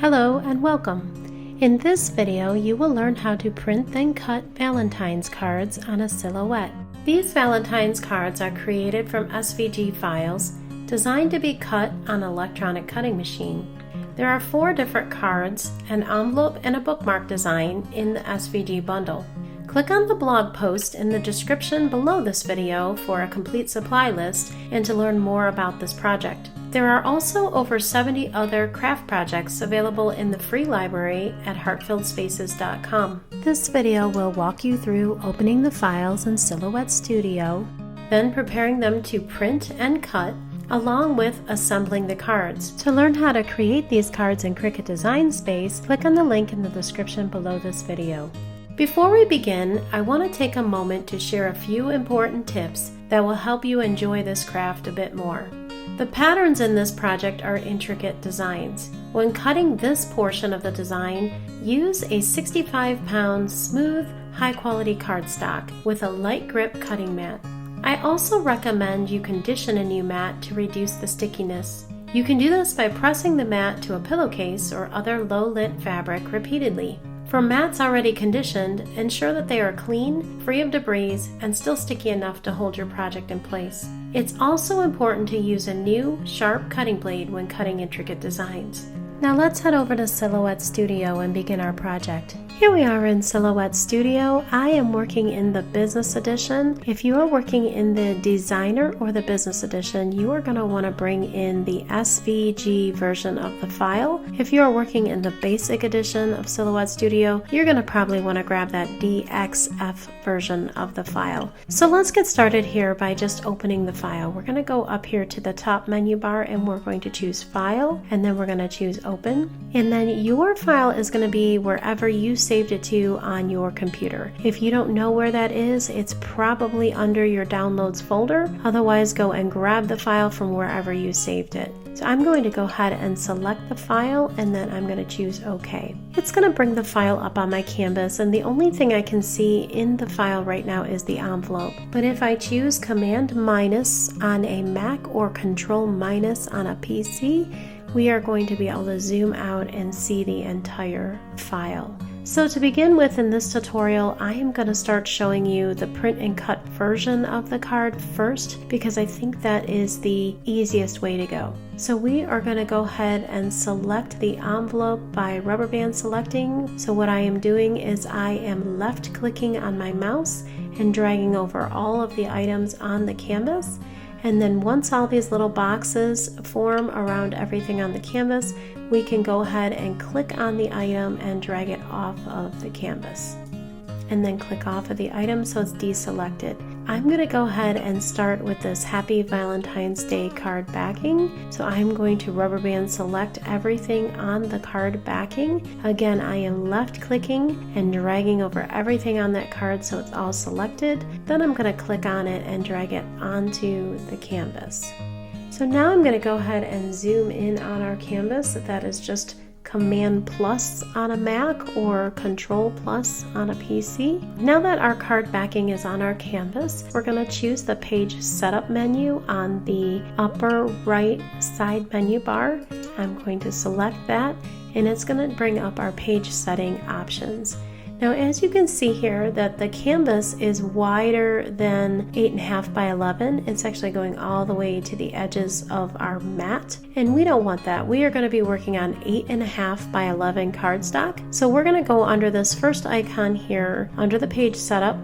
Hello and welcome. In this video, you will learn how to print then cut Valentine's cards on a silhouette. These Valentine's cards are created from SVG files designed to be cut on an electronic cutting machine. There are 4 different cards, an envelope, and a bookmark design in the SVG bundle. Click on the blog post in the description below this video for a complete supply list and to learn more about this project. There are also over 70 other craft projects available in the free library at heartfillspaces.com. This video will walk you through opening the files in Silhouette Studio, then preparing them to print and cut, along with assembling the cards. To learn how to create these cards in Cricut Design Space, click on the link in the description below this video. Before we begin, I want to take a moment to share a few important tips that will help you enjoy this craft a bit more. The patterns in this project are intricate designs. When cutting this portion of the design, use a 65-pound smooth, high-quality cardstock with a light grip cutting mat. I also recommend you condition a new mat to reduce the stickiness. You can do this by pressing the mat to a pillowcase or other low-lit fabric repeatedly. For mats already conditioned, ensure that they are clean, free of debris, and still sticky enough to hold your project in place. It's also important to use a new, sharp cutting blade when cutting intricate designs. Now let's head over to Silhouette Studio and begin our project. Here we are in Silhouette Studio. I am working in the Business Edition. If you are working in the Designer or the Business Edition, you are going to want to bring in the SVG version of the file. If you are working in the Basic Edition of Silhouette Studio, you're going to probably want to grab that DXF version of the file. So let's get started here by just opening the file. We're going to go up here to the top menu bar and we're going to choose File, and then we're going to choose Open. And then your file is going to be wherever you saved it to on your computer. If you don't know where that is, it's probably under your Downloads folder. Otherwise, go and grab the file from wherever you saved it. So I'm going to go ahead and select the file, and then I'm going to choose OK. It's going to bring the file up on my canvas, and the only thing I can see in the file right now is the envelope. But if I choose Command- on a Mac or Control- on a PC, we are going to be able to zoom out and see the entire file. So to begin with in this tutorial, I am going to start showing you the print and cut version of the card first, because I think that is the easiest way to go. So we are going to go ahead and select the envelope by rubber band selecting. So what I am doing is I am left clicking on my mouse and dragging over all of the items on the canvas. And then once all these little boxes form around everything on the canvas, we can go ahead and click on the item and drag it off of the canvas. And then click off of the item so it's deselected. I'm going to go ahead and start with this Happy Valentine's Day card backing. So I'm going to rubber band select everything on the card backing. Again, I am left clicking and dragging over everything on that card so it's all selected. Then I'm going to click on it and drag it onto the canvas. So now I'm going to go ahead and zoom in on our canvas. That is just Command+ on a Mac or Control+ on a PC. Now that our card backing is on our canvas, we're going to choose the Page Setup menu on the upper right side menu bar. I'm going to select that, and it's going to bring up our page setting options. Now, as you can see here, that the canvas is wider than 8.5 by 11. It's actually going all the way to the edges of our mat, and we don't want that. We are going to be working on 8.5 by 11 cardstock. So we're going to go under this first icon here, under the page setup,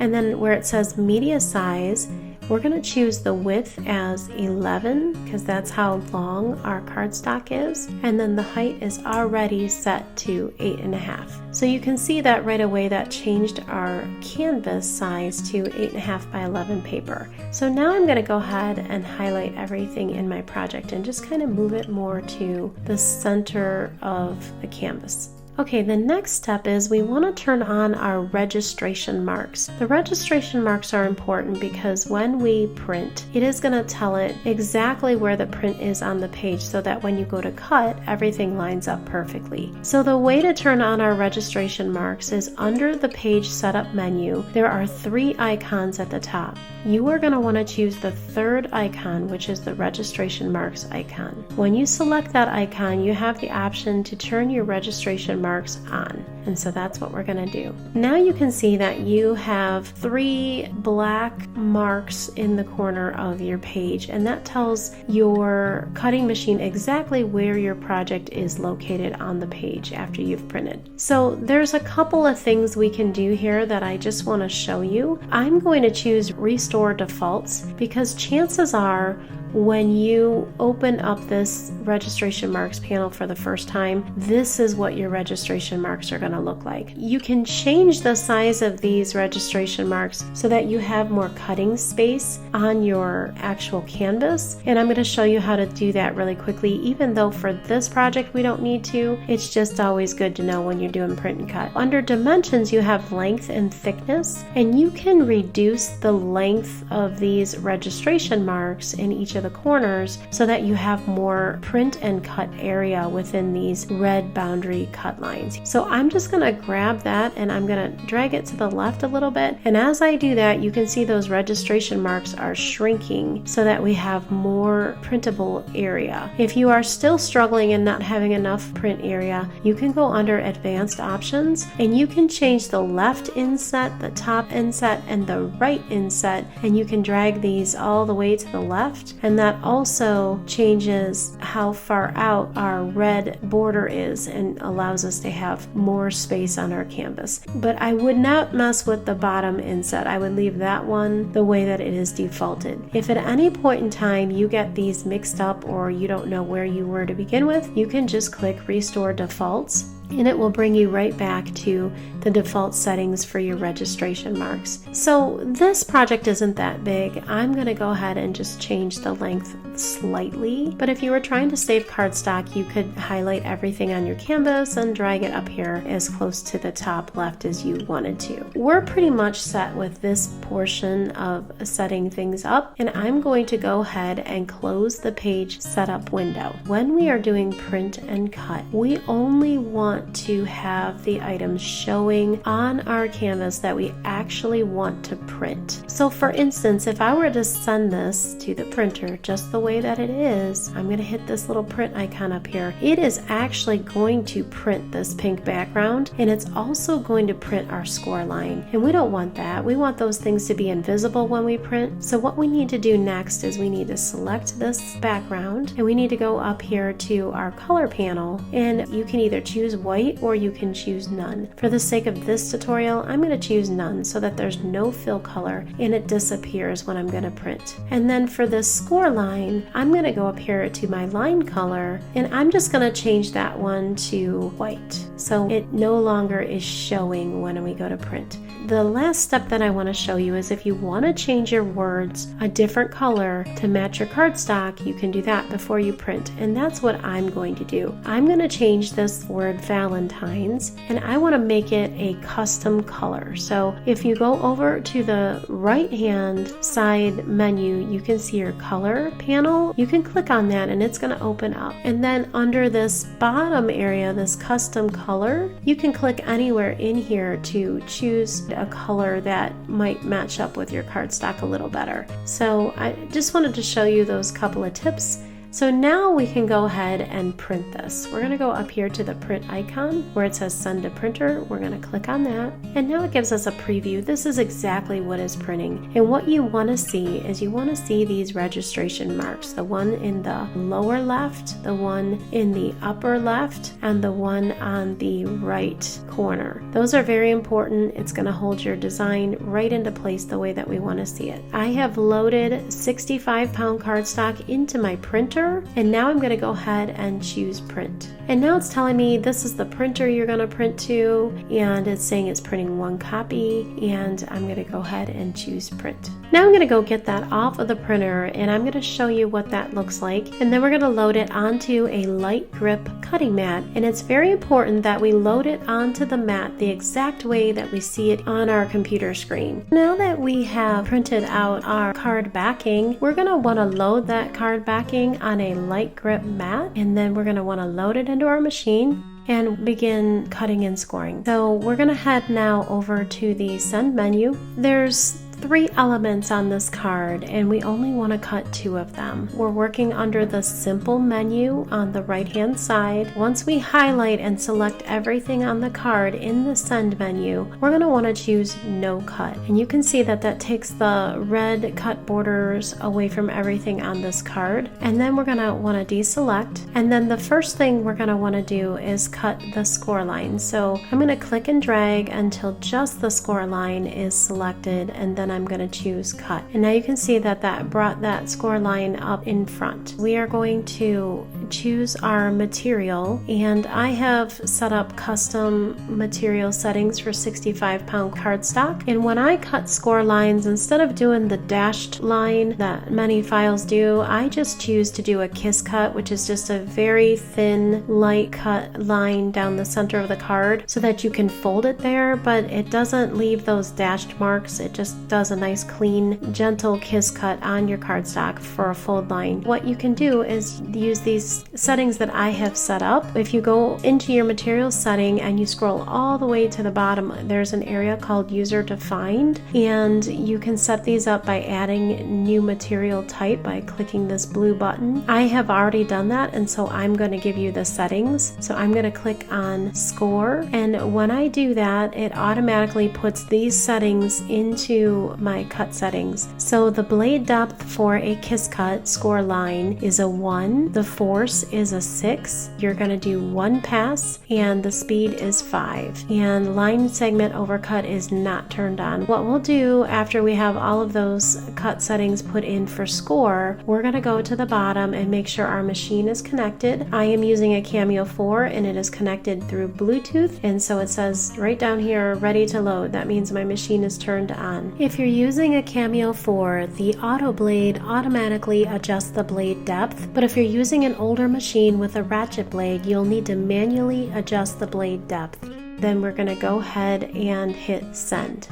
and then where it says media size, we're going to choose the width as 11 because that's how long our cardstock is, and then the height is already set to 8.5. So you can see that right away that changed our canvas size to 8.5 by 11 paper. So now I'm going to go ahead and highlight everything in my project and just kind of move it more to the center of the canvas. Okay, the next step is we want to turn on our registration marks. The registration marks are important because when we print, it is going to tell it exactly where the print is on the page so that when you go to cut, everything lines up perfectly. So the way to turn on our registration marks is under the page setup menu, there are 3 icons at the top. You are going to want to choose the third icon, which is the registration marks icon. When you select that icon, you have the option to turn your registration marks on. And so that's what we're going to do. Now you can see that you have 3 black marks in the corner of your page, and that tells your cutting machine exactly where your project is located on the page after you've printed. So there's a couple of things we can do here that I just want to show you. I'm going to choose Restore Defaults because chances are when you open up this registration marks panel for the first time, this is what your registration marks are going to look like. You can change the size of these registration marks so that you have more cutting space on your actual canvas, and I'm going to show you how to do that really quickly. Even though for this project we don't need to, it's just always good to know when you're doing print and cut. Under dimensions you have length and thickness, and you can reduce the length of these registration marks in each of the corners so that you have more print and cut area within these red boundary cut lines. So I'm just going to grab that and I'm going to drag it to the left a little bit, and as I do that you can see those registration marks are shrinking so that we have more printable area. If you are still struggling and not having enough print area, you can go under advanced options and you can change the left inset, the top inset, and the right inset, and you can drag these all the way to the left, and that also changes how far out our red border is and allows us to have more space on our canvas. But I would not mess with the bottom inset. I would leave that one the way that it is defaulted. If at any point in time you get these mixed up or you don't know where you were to begin with, you can just click Restore Defaults and it will bring you right back to the default settings for your registration marks. So this project isn't that big. I'm going to go ahead and just change the length slightly, but if you were trying to save cardstock, you could highlight everything on your canvas and drag it up here as close to the top left as you wanted to. We're pretty much set with this portion of setting things up, and I'm going to go ahead and close the page setup window. When we are doing print and cut, we only want to have the items showing on our canvas that we actually want to print. So for instance, if I were to send this to the printer just the way that it is, I'm going to hit this little print icon up here. It is actually going to print this pink background, and it's also going to print our score line, and we don't want that. We want those things to be invisible when we print. So what we need to do next is we need to select this background, and we need to go up here to our color panel, and you can either choose white or you can choose none. For the sake of this tutorial, I'm going to choose none so that there's no fill color and it disappears when I'm going to print. And then for this score line, I'm going to go up here to my line color, and I'm just going to change that one to white so it no longer is showing when we go to print. The last step that I want to show you is if you want to change your words a different color to match your cardstock, you can do that before you print, and that's what I'm going to do. I'm going to change this word Valentine's, and I want to make it a custom color. So if you go over to the right hand side menu, you can see your color panel. You can click on that and it's going to open up, and then under this bottom area, this custom color, you can click anywhere in here to choose a color that might match up with your cardstock a little better. So I just wanted to show you those couple of tips. So now we can go ahead and print this. We're going to go up here to the print icon where it says send to printer. We're going to click on that, and now it gives us a preview. This is exactly what is printing, and what you want to see is you want to see these registration marks, the one in the lower left, the one in the upper left, and the one on the right corner. Those are very important. It's going to hold your design right into place the way that we want to see it. I have loaded 65-pound cardstock into my printer, printer, and now I'm going to go ahead and choose print. And now it's telling me this is the printer you're going to print to, and it's saying it's printing 1 copy, and I'm going to go ahead and choose print. Now I'm going to go get that off of the printer, and I'm going to show you what that looks like, and then we're going to load it onto a light grip cutting mat. And it's very important that we load it onto the mat the exact way that we see it on our computer screen. Now that we have printed out our card backing, we're going to want to load that card backing on a light grip mat, and then we're going to want to load it into our machine and begin cutting and scoring. So we're going to head now over to the send menu. There's 3 elements on this card, and we only want to cut 2 of them. We're working under the simple menu on the right hand side. Once we highlight and select everything on the card in the send menu, we're going to want to choose no cut, and you can see that that takes the red cut borders away from everything on this card. And then we're going to want to deselect, and then the first thing we're going to want to do is cut the score line. So I'm going to click and drag until just the score line is selected, and then I'm going to choose cut. And now you can see that that brought that score line up in front. We are going to choose our material, and I have set up custom material settings for 65-pound cardstock. And when I cut score lines, instead of doing the dashed line that many files do, I just choose to do a kiss cut, which is just a very thin, light cut line down the center of the card so that you can fold it there, but it doesn't leave those dashed marks. It just does a nice, clean, gentle kiss cut on your cardstock for a fold line. What you can do is use these settings that I have set up. If you go into your material setting and you scroll all the way to the bottom, there's an area called user defined, and you can set these up by adding new material type by clicking this blue button. I have already done that, and so I'm going to give you the settings. So I'm going to click on score, and when I do that, it automatically puts these settings into my cut settings. So the blade depth for a kiss cut score line is a 1, the force is a 6, you're going to do 1 pass, and the speed is 5, and line segment overcut is not turned on. What we'll do after we have all of those cut settings put in for score, we're going to go to the bottom and make sure our machine is connected. I am using a Cameo 4, and it is connected through Bluetooth, and so it says right down here, ready to load. That means my machine is turned on. If you're using a Cameo 4, the auto blade automatically adjusts the blade depth, but if you're using an older machine with a ratchet blade, you'll need to manually adjust the blade depth. Then we're going to go ahead and hit send.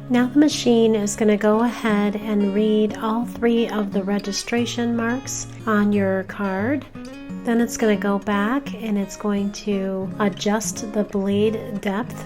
Now the machine is going to go ahead and read all 3 of the registration marks on your card. Then it's going to go back and it's going to adjust the blade depth,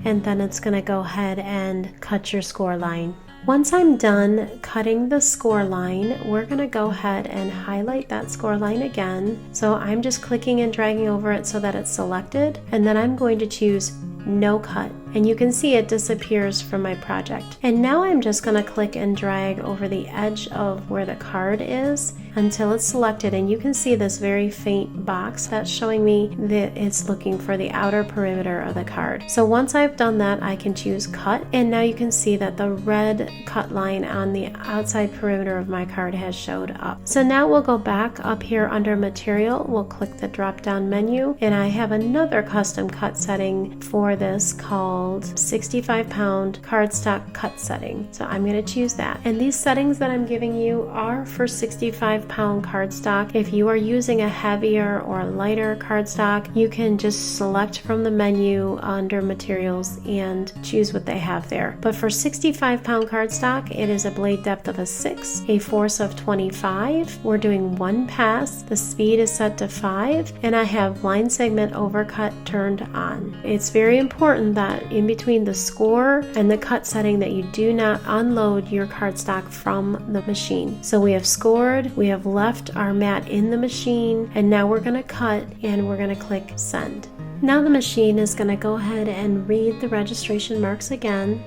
and then it's going to go ahead and cut your score line. Once I'm done cutting the score line, we're going to go ahead and highlight that score line again. So I'm just clicking and dragging over it so that it's selected, and then I'm going to choose no cut, and you can see it disappears from my project. And now I'm just going to click and drag over the edge of where the card is until it's selected, and you can see this very faint box that's showing me that it's looking for the outer perimeter of the card. So once I've done that, I can choose cut, and now you can see that the red cut line on the outside perimeter of my card has showed up. So now we'll go back up here under material, we'll click the drop down menu, and I have another custom cut setting for this called 65-pound cardstock cut setting. So I'm going to choose that, and these settings that I'm giving you are for 65-pound cardstock. If you are using a heavier or lighter cardstock, you can just select from the menu under materials and choose what they have there. But for 65-pound cardstock, it is a blade depth of a 6, a force of 25, we're doing 1 pass, the speed is set to 5, and I have line segment overcut turned on. It's very important that in between the score and the cut setting that you do not unload your cardstock from the machine. So we have scored, we have left our mat in the machine, and now we're going to cut, and we're going to click send. Now the machine is going to go ahead and read the registration marks again.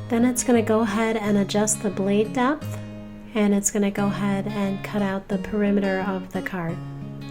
Then it's going to go ahead and adjust the blade depth, and it's going to go ahead and cut out the perimeter of the card.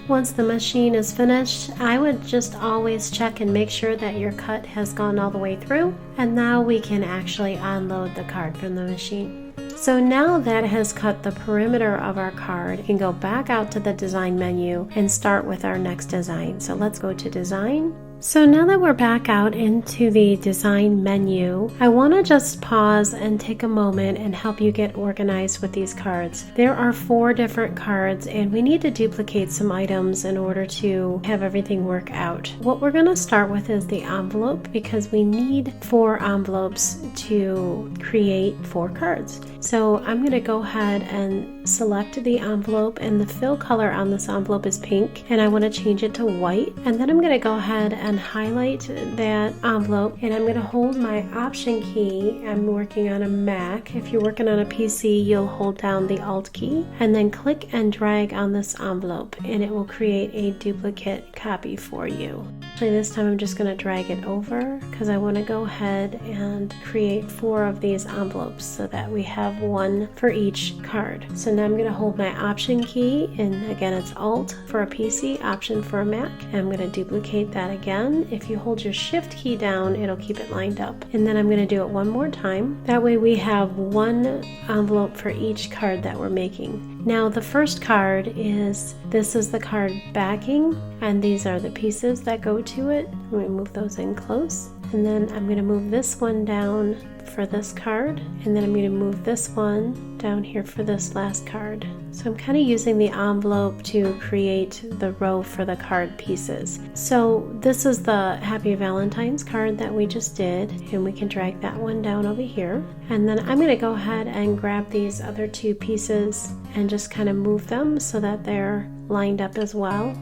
Once the machine is finished, I would just always check and make sure that your cut has gone all the way through, and now we can actually unload the card from the machine. So now that has cut the perimeter of our card, we can go back out to the design menu and start with our next design. So let's go to design. So now that we're back out into the design menu, I want to just pause and take a moment and help you get organized with these cards. There are 4 different cards and we need to duplicate some items in order to have everything work out. What we're going to start with is the envelope because we need 4 envelopes to create 4 cards. So I'm going to go ahead and select the envelope, and the fill color on this envelope is pink, and I want to change it to white. And then I'm going to go ahead and highlight that envelope, and I'm going to hold my Option key. I'm working on a Mac. If you're working on a PC, you'll hold down the Alt key and then click and drag on this envelope, and it will create a duplicate copy for you. Actually, this time I'm just going to drag it over because I want to go ahead and create 4 of these envelopes so that we have 1 for each card. So now I'm going to hold my Option key, and again it's Alt for a PC, Option for a Mac, and I'm going to duplicate that again. If you hold your Shift key down, it'll keep it lined up. And then I'm going to do it one more time. That way we have 1 envelope for each card that we're making. Now the first card is, this is the card backing, and these are the pieces that go to it. I'm going to move those in close, and then I'm going to move this one down for this card, and then I'm going to move this one down here for this last card. So I'm kind of using the envelope to create the row for the card pieces. So this is the Happy Valentine's card that we just did, and we can drag that one down over here. And then I'm going to go ahead and grab these other 2 pieces and just kind of move them so that they're lined up as well.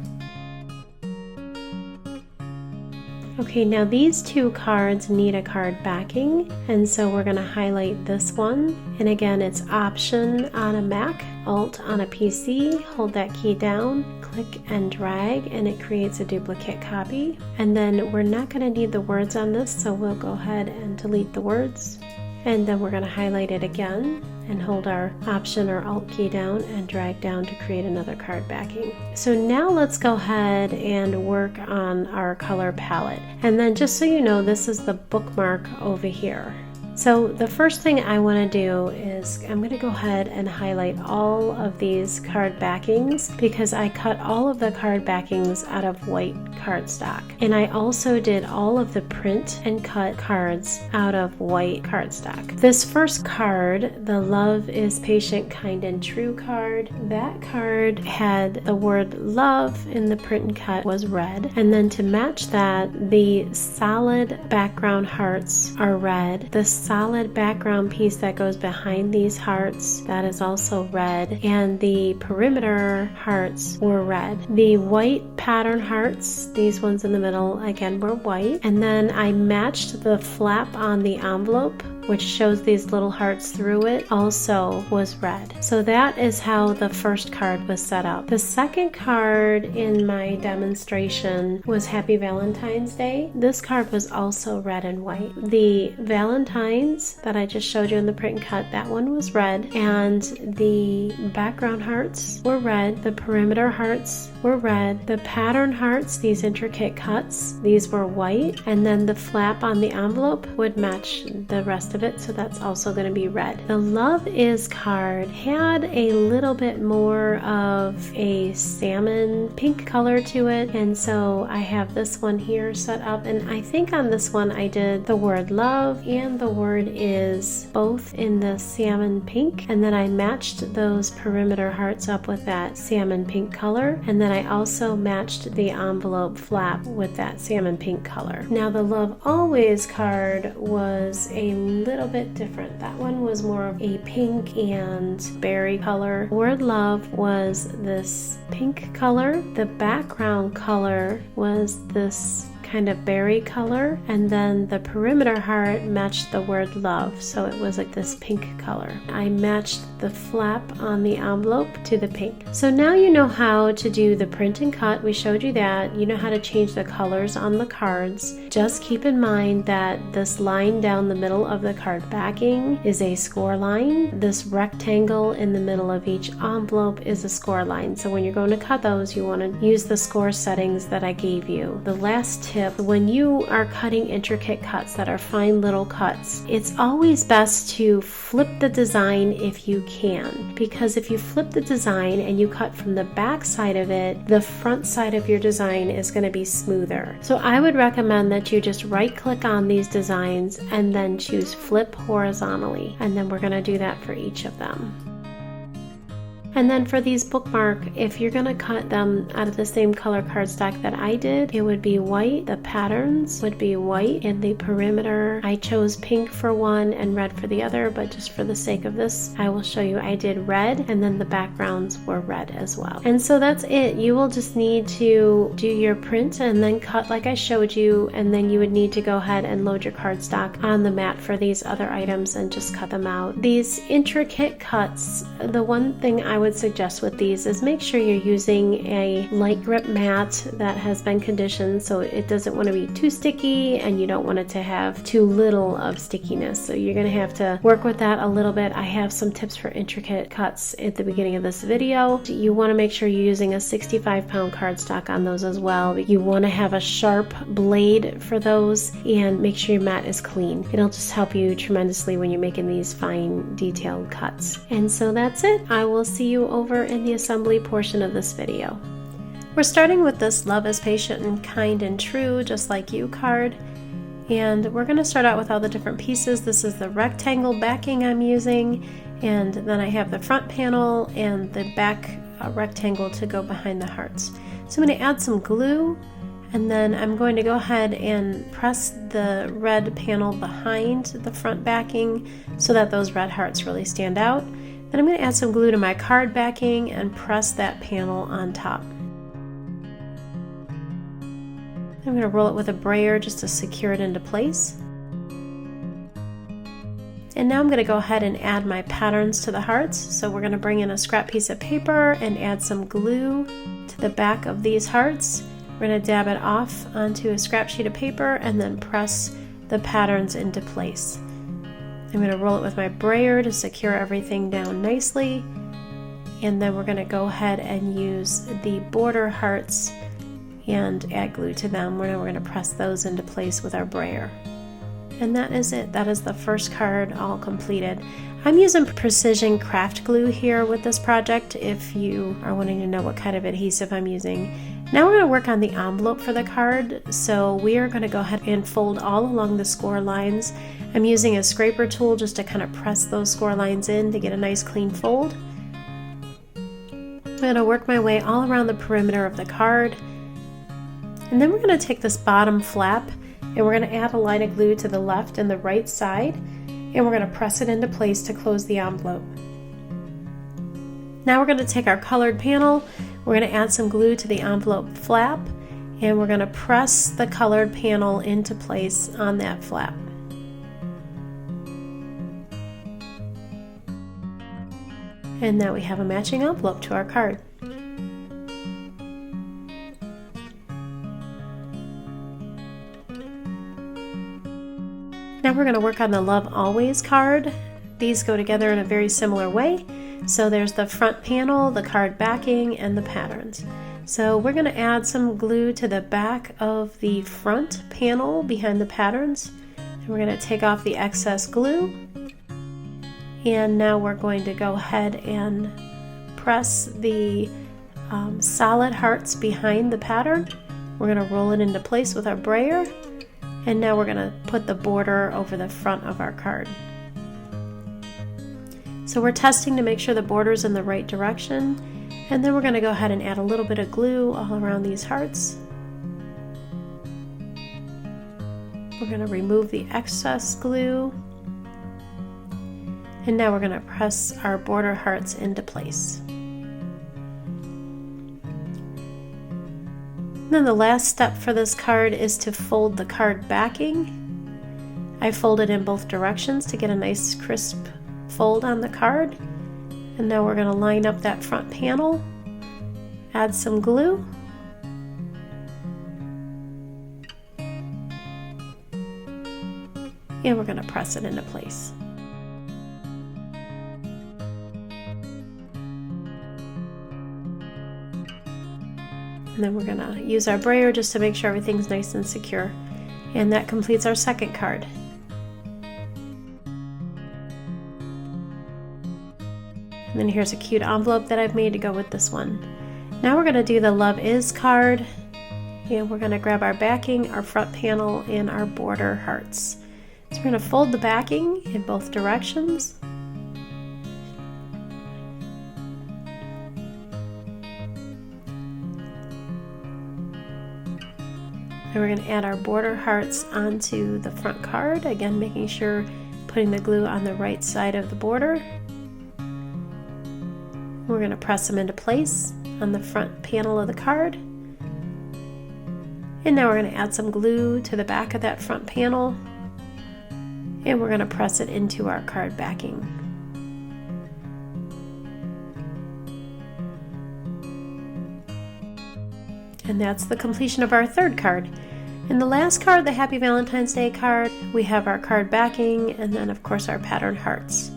Okay, now these 2 cards need a card backing, and so we're going to highlight this one. And again, it's Option on a Mac, Alt on a PC, hold that key down, click and drag, and it creates a duplicate copy. And then we're not going to need the words on this, so we'll go ahead and delete the words. And then we're going to highlight it again and hold our Option or Alt key down and drag down to create another card backing. So now let's go ahead and work on our color palette. And then just so you know, this is the bookmark over here. So the first thing I want to do is I'm going to go ahead and highlight all of these card backings because I cut all of the card backings out of white cardstock. And I also did all of the print and cut cards out of white cardstock. This first card, the Love is Patient, Kind, and True card, that card had the word love in the print and cut was red. And then to match that, the solid background hearts are red. The solid background piece that goes behind these hearts, that is also red, and the perimeter hearts were red. The white pattern hearts, these ones in the middle, again were white, and then I matched the flap on the envelope, which shows these little hearts through it, also was red. So that is how the first card was set up. The second card in my demonstration was Happy Valentine's Day. This card was also red and white. The Valentines that I just showed you in the print and cut, that one was red, and the background hearts were red, the perimeter hearts were red, the pattern hearts, these intricate cuts, these were white, and then the flap on the envelope would match the rest of it, so that's also going to be red. The Love Is card had a little bit more of a salmon pink color to it, and so I have this one here set up, and I think on this one I did the word love and the word is both in the salmon pink, and then I matched those perimeter hearts up with that salmon pink color, and then I also matched the envelope flap with that salmon pink color. Now the Love Always card was a little bit different. That one was more of a pink and berry color. Word love was this pink color. The background color was this kind of berry color, and then the perimeter heart matched the word love, so it was like this pink color. I matched the flap on the envelope to the pink. So now you know how to do the print and cut. We showed you that. You know how to change the colors on the cards. Just keep in mind that this line down the middle of the card backing is a score line. This rectangle in the middle of each envelope is a score line. So when you're going to cut those, you want to use the score settings that I gave you. The last tip tip. When you are cutting intricate cuts that are fine little cuts, it's always best to flip the design if you can, because if you flip the design and you cut from the back side of it, the front side of your design is going to be smoother. So I would recommend that you just right click on these designs and then choose flip horizontally, and then we're going to do that for each of them. And then for these bookmark, if you're going to cut them out of the same color cardstock that I did, it would be white. The patterns would be white, and the perimeter, I chose pink for one and red for the other, but just for the sake of this, I will show you I did red, and then the backgrounds were red as well. And so that's it. You will just need to do your print and then cut like I showed you, and then you would need to go ahead and load your cardstock on the mat for these other items and just cut them out. These intricate cuts, the one thing I would suggest with these is make sure you're using a light grip mat that has been conditioned so it doesn't want to be too sticky, and you don't want it to have too little of stickiness. So you're going to have to work with that a little bit. I have some tips for intricate cuts at the beginning of this video. You want to make sure you're using a 65-pound cardstock on those as well. You want to have a sharp blade for those, and make sure your mat is clean. It'll just help you tremendously when you're making these fine detailed cuts. And so that's it. I will see you over in the assembly portion of this video. We're starting with this Love is Patient and Kind and True, Just Like You card. And we're going to start out with all the different pieces. This is the rectangle backing I'm using, and then I have the front panel and the back rectangle to go behind the hearts. So I'm going to add some glue, and then I'm going to go ahead and press the red panel behind the front backing so that those red hearts really stand out. Then I'm going to add some glue to my card backing and press that panel on top. I'm going to roll it with a brayer just to secure it into place. And now I'm going to go ahead and add my patterns to the hearts. So we're going to bring in a scrap piece of paper and add some glue to the back of these hearts. We're going to dab it off onto a scrap sheet of paper and then press the patterns into place. I'm going to roll it with my brayer to secure everything down nicely, and then we're going to go ahead and use the border hearts and add glue to them. We're going to press those into place with our brayer. And that is it. That is the first card all completed. I'm using precision craft glue here with this project if you are wanting to know what kind of adhesive I'm using. Now we're going to work on the envelope for the card. So we are going to go ahead and fold all along the score lines. I'm using a scraper tool just to kind of press those score lines in to get a nice clean fold. I'm going to work my way all around the perimeter of the card. And then we're going to take this bottom flap and we're going to add a line of glue to the left and the right side, and we're going to press it into place to close the envelope. Now we're going to take our colored panel, we're going to add some glue to the envelope flap, and we're going to press the colored panel into place on that flap. And now we have a matching envelope to our card. Now we're going to work on the Love Always card. These go together in a very similar way. So there's the front panel, the card backing, and the patterns. So we're going to add some glue to the back of the front panel behind the patterns. And we're going to take off the excess glue. And now we're going to go ahead and press the solid hearts behind the pattern. We're going to roll it into place with our brayer. And now we're going to put the border over the front of our card. So we're testing to make sure the border's in the right direction. And then we're going to go ahead and add a little bit of glue all around these hearts. We're going to remove the excess glue. And now we're going to press our border hearts into place. Then the last step for this card is to fold the card backing. I fold it in both directions to get a nice crisp fold on the card. And now we're going to line up that front panel, add some glue, and we're going to press it into place. And then we're going to use our brayer just to make sure everything's nice and secure. And that completes our second card. And then here's a cute envelope that I've made to go with this one. Now we're going to do the Love Is card. And we're going to grab our backing, our front panel, and our border hearts. So we're going to fold the backing in both directions. And we're going to add our border hearts onto the front card, again making sure putting the glue on the right side of the border. We're going to press them into place on the front panel of the card. And now we're going to add some glue to the back of that front panel, and we're going to press it into our card backing. And that's the completion of our third card. In the last card, the Happy Valentine's Day card, we have our card backing and then of course our pattern hearts.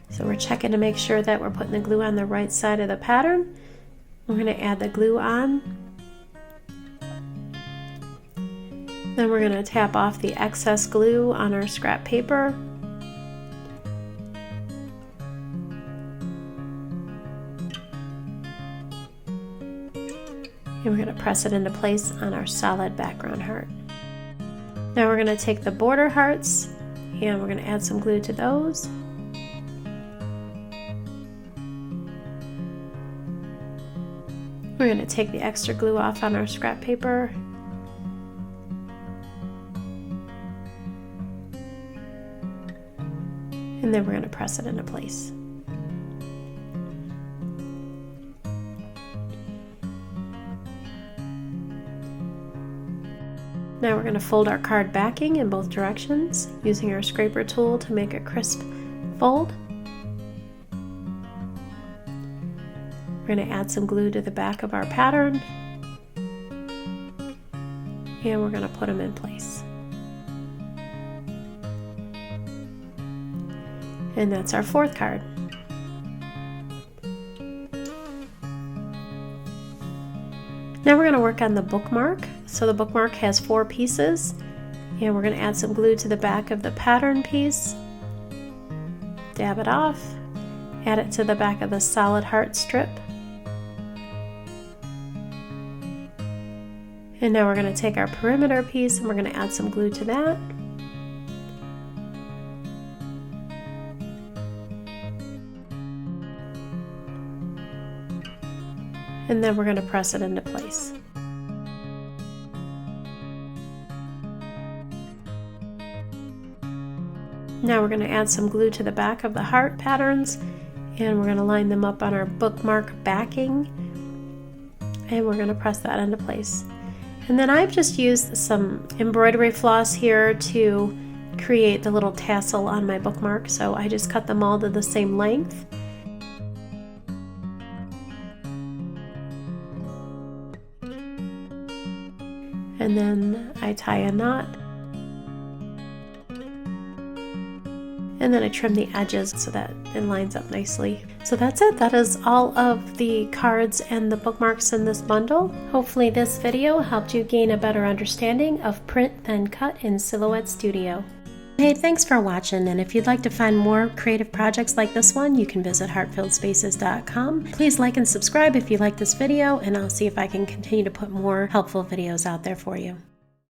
So we're checking to make sure that we're putting the glue on the right side of the pattern. We're going to add the glue on. Then we're going to tap off the excess glue on our scrap paper. And we're going to press it into place on our solid background heart. Now we're going to take the border hearts and we're going to add some glue to those. We're going to take the extra glue off on our scrap paper. And then we're going to press it into place. Now we're going to fold our card backing in both directions using our scraper tool to make a crisp fold. We're going to add some glue to the back of our pattern and we're going to put them in place. And that's our fourth card. Now we're going to work on the bookmark. So the bookmark has 4 pieces and we're going to add some glue to the back of the pattern piece. Dab it off. Add it to the back of the solid heart strip. And now we're going to take our perimeter piece and we're going to add some glue to that. And then we're going to press it into place. Now we're going to add some glue to the back of the heart patterns and we're going to line them up on our bookmark backing and we're going to press that into place. And then I've just used some embroidery floss here to create the little tassel on my bookmark, so I just cut them all to the same length. And then I tie a knot. And then I trim the edges so that it lines up nicely. So that's it. That is all of the cards and the bookmarks in this bundle. Hopefully this video helped you gain a better understanding of Print Then Cut in Silhouette Studio. Hey, thanks for watching, and if you'd like to find more creative projects like this one, you can visit heartfilledspaces.com. Please like and subscribe if you like this video, and I'll see if I can continue to put more helpful videos out there for you.